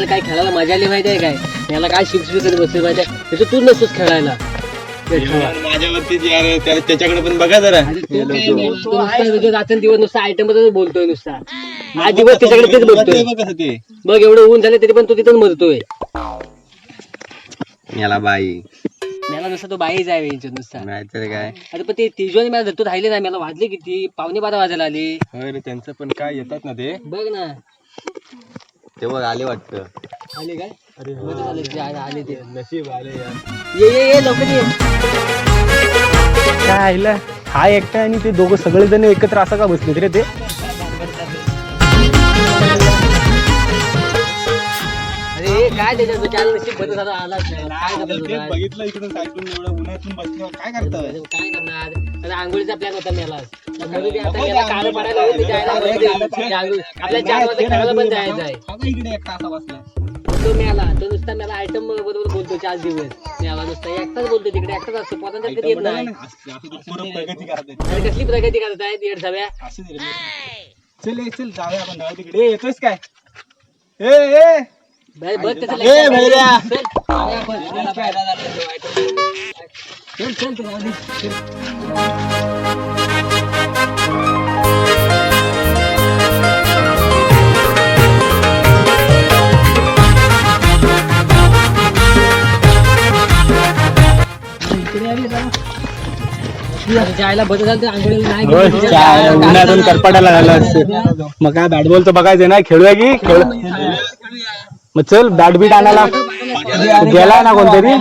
काल काय खेळायला मजा आली माहिती आहे काय, याला काय शिक्षण कधी बसली माहिती आहे, त्याचं तूच नसतोस खेळायला. माझ्यावरती त्याच्याकडे पण बघा जरा. दिवस नुसता आयटम बोलतोय नुसता, आज दिवस त्याच्याकडे तेच बोलतोय. मग एवढं ऊन झालं तरी पण तो तिथं मरतोय. याला बाई मला नुसता तो बाईच आहे नुसता. नाहीतर काय. अरे पण ते तिजोरी मला धरतो राहिले नाही, मला वाजले किती, 11:15 वाजायला आले. अरे त्यांचं पण काय येतात ना ते, बघ ना तेव्हा आले वाटतं. आले काय. अरे आले ते नशीब आले यार. ये लवकर ये. काय आईला हा एकटा आणि ते दोघं सगळे जण एकत्र असं का बसले रे ते. अरे काय त्याच्यात चार नशीब बदल झाला आलाच नाही. काय बघितलं इकडून साईडून एवढं उन्हातून बसल्यावर काय करतात. काय करणार. आता आंघोळीचा प्लॅन होता मेला, काळं पडायला आपल्या 4 वाजता खेळायला पण जायचं आहे. इकडे एकटा असा बसला तो मेला, तो नुसता मला आयटम बरोबर बोलतो 4 दिवस. मेला नुसता एकटाच बोलतो, तिकडे एकटाच असतो, पोतांच्या कधी येत नाही. प्रगती करत अरे कसली प्रगती करत आहेत येड सगळ्या. चल जाऊया आपण तिकडे. येतोस काय. बघ त्याचं जायला बदल झालं तर आंघोळीला नाही गेलं. उन्हातून करपाटाला झालं असतं. मग काय बॅट बॉल तर बघायचं ना, खेळूया की खेळ. मग चल बॅट बीट आणायला गेलाय ना कोणतरी.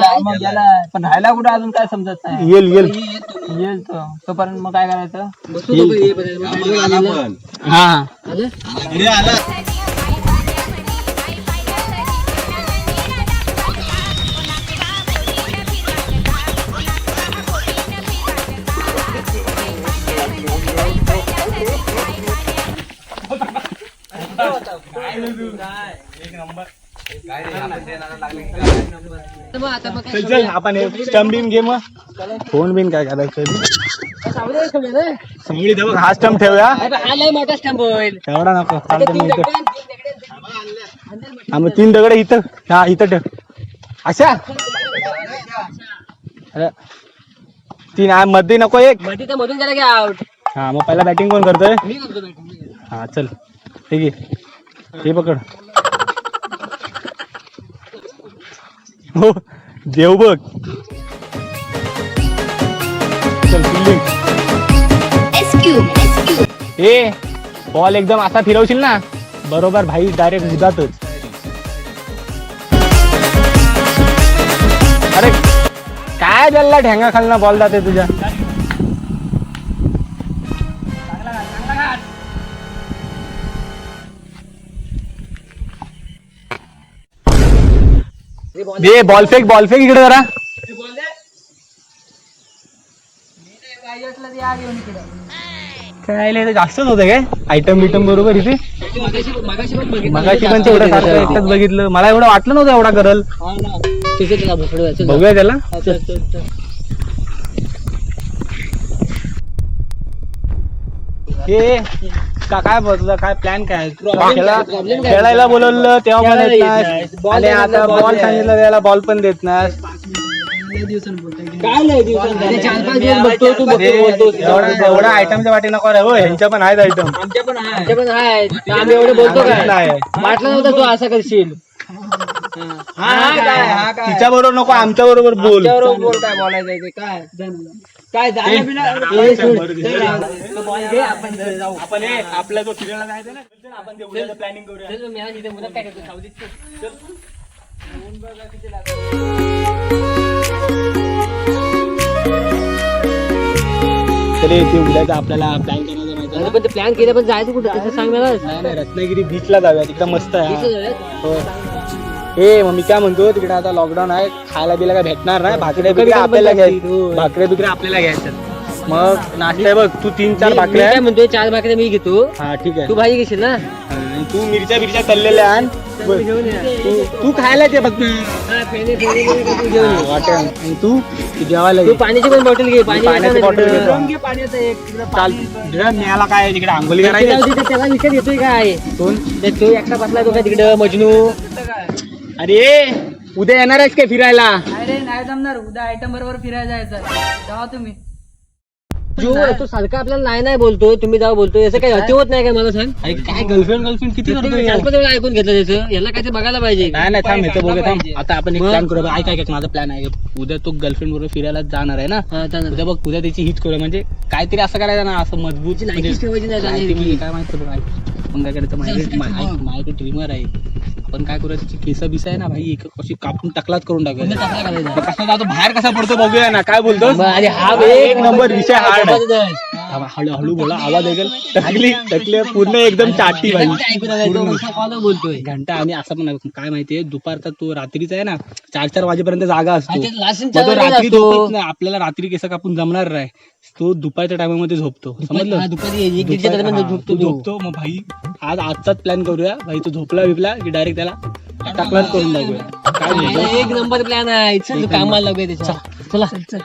पण राहायला कुठं अजून काय समजत नाही. येईल तोपर्यंत मग काय करायचं. हा चल आपण स्टंप बिन घे. मग फोन बिन काय करायचं सगळी देऊ. हा स्टंप ठेवूया. मोठा स्टंप होईल. एवढा नको. मग 3 दगड इथं. हा इथं ठेव अशा. अरे 3 मध्ये नको एक मध्ये तर मधून गेला की आउट. हा मग पहिला बॅटिंग कोण करतोय. मी करतो बॅटिंग. हा चल ठीक आहे. हे पकड. हो देव बघ. चल फिल्डिंग. ए बॉल एकदम असा फिरवशील ना बरोबर भाई डायरेक्ट उदातच. अरे काय जल्ला ठेंगा खालना बॉल जाते तुझ्या. दे बॉल फेक इकडे जरा. काय जास्तच होतं काय आयटम बिटम बरोबर इथे. मगाशी पण तेवढं सारखं एकटाच बघितलं. मला एवढं वाटलं नव्हतं एवढा करल. बघूया त्याला. हे काय बसलं काय प्लॅन काय. खेळायला बोलवलं तेव्हा पण येत नाही. आणि आता बॉल सांगितलं त्याला बॉल पण देत नाही. एवढा आयटमच्या वाटी नको रे. हो ह्यांच्या पण आहेत आयटम. आमच्या पण आहेत. आम्ही एवढे बोलतो काय वाटलं नव्हतं तू असं करशील. तिच्या बरोबर नको आमच्या बरोबर बोल. काय बोलायचं काय काय आपण आपला जो फिरायला जायचं ना आपण ते उद्याचं प्लॅनिंग करूया. काय करतो सावलीत. तरी ते उद्याचं आपल्याला प्लॅन करायचं माहिती. पण ते प्लॅन केलं पण जायचं कुठं तसं सांग मला. नाही रत्नागिरी बीचला जाऊया तिकडे मस्त आहे. हो हे मग मी काय म्हणतो तिकडे आता लॉकडाऊन आहे खायला बिला काय भेटणार नाही. भाकऱ्या बिकऱ्या आपल्याला घ्यायच्या. मग नाश्ता बघ तू 3-4 भाकऱ्या. काय म्हणतोय 4 भाकऱ्या मी घेतो. हा ठीक आहे. तू भाजी घेशील ना. आणि तू मिरच्या तळलेल्या आण. तू खायला ते फक्त वाटेल. आणि तू जेवायला तू पाण्याची पण बॉटल घे. पाण्याची बॉटल चाल. मिळाला काय तिकडे आंघोळी करायची. त्याला विषय घेतोय काय. कोण तो एकटा बसला तो काय तिकडं मजनू. अरे उद्या येणार आहेस काय फिरायला? अरे नाही जमणार, उद्या आयटम बरोबर फिरायला जायचं. जावा तुम्ही. जो तो सारखा आपल्याला नाही नाही बोलतोय, तुम्ही जाऊ बोलतोय, असं काही अति होत नाही काय मला सांग. अरे काय गर्लफ्रेंड किती करतोय यार? चार-पाच वेळा ऐकून घेतलं त्याचं, याला काय ते बघायला पाहिजे. नाही नाही थांब येतो बघ थांब. आता आपण एक मग? प्लॅन करूया. ऐक ऐक माझा प्लॅन आहे. उद्या तो गर्लफ्रेंड बरोबर फिरायला जाणार आहे ना. हा, चालेल. उद्या बघ उद्या त्याची हिट करूया. म्हणजे काहीतरी असं करायचं ना, असं मजबूत तिची लायकीच ठेवायची नाही, लायकी लायकी. म्हणजे काय माहिती बघ. आपण काय करायचं माझ्याकडे ट्रिमर आहे. आपण काय करूया, तिची केस बिस आहे ना भाई, एक अशी कापून टकलाच करून टाकूया. पुन्हा टाकला घालायचा. मग कसा जातो बाहेर, कसा पडतो बघूया ना. काय बोलतो? अरे हा एक नंबर विषय हार्ड आहे. जबरदस्त. हळूहळू बोला, आवाज ऐकल. टकली पूर्ण एकदम चाटी भाई. ऐकून आलाय, तो कसा कॉल बोलतोय. घंटा आणि असं पण नाही. काय माहितीये, दुपारचा तो रात्रीचा आहे ना, 4-4 वाजेपर्यंत जागा असतो. आणि ते लासून मग तो चालवलेला रात्री असतो. झोपत नाही. आपल्याला रात्री केस कापून जमणार नाही. तो दुपारच्या टायमामध्ये झोपतो. समजलं? हा, दुपारी 1-1:30 दरम्यान हा, झोपतो तो झोपतो. मग भाई आजचाच प्लॅन करूया भाई. तो झोपला बिपला की डायरेक्ट त्याला टाकलाच करून टाकूया. काय म्हणतो? एक नंबर प्लॅन आहे. चल, कामाला लागूया त्याच्या. चला चला.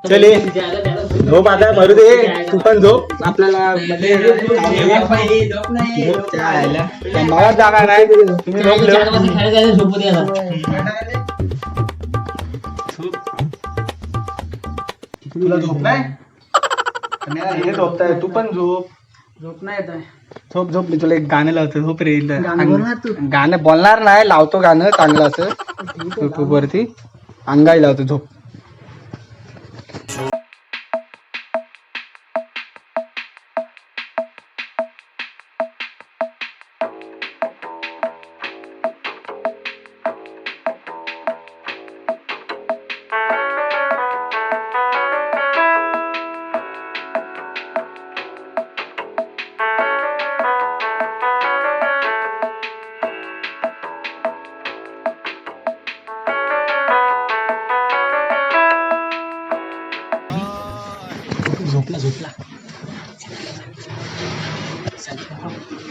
चल ये. झोप आता भरू दे. तू पण झोप. आपल्याला म्हणजे मला जागा नाही. तुम्ही झोपले. खेळायला झोपू दे आता. तुला झोप नाही? हे झोपताय, तू पण झोप. झोप नाही येत आहे. झोप झोप. मी तुला एक गाणं लावतो. झोप रे. गाणं बोलणार तू? गाणं बोलणार नाही, लावतो गाणं चांगलं असं युट्यूब वरती. अंगाई लावतो. झोप. झोपला झोपला.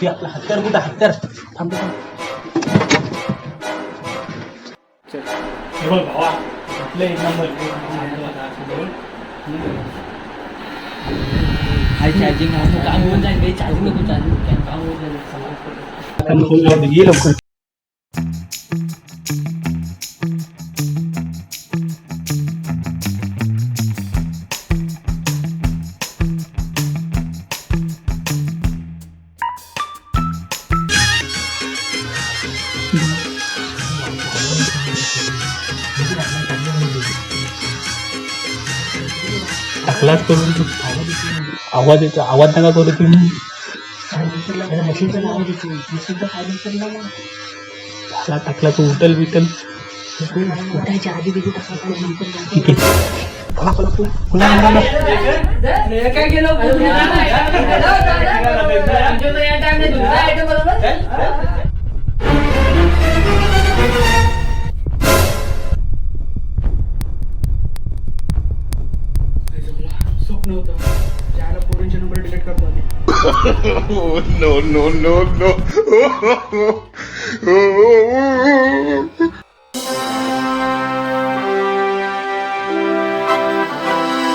ते आपला हत्यार कुठं? हत्यार थांब थांब. हे बघ भावा, आपलं एक नंबर. चार्जिंग काम होऊन जाईल. चार्जिंग नको, चार्जिंग काम होऊन जाईल. ये लवकर. टाकलाच करून तू. आवाज येतो. आवाज नका करू तुम्ही. टाकला तू. उठल बिटल. ठीक आहे. काय गेलो स्वप्न होतं. ज्याला पोरांचे नंबर डिलीट करतो आधी. no, no, no, no.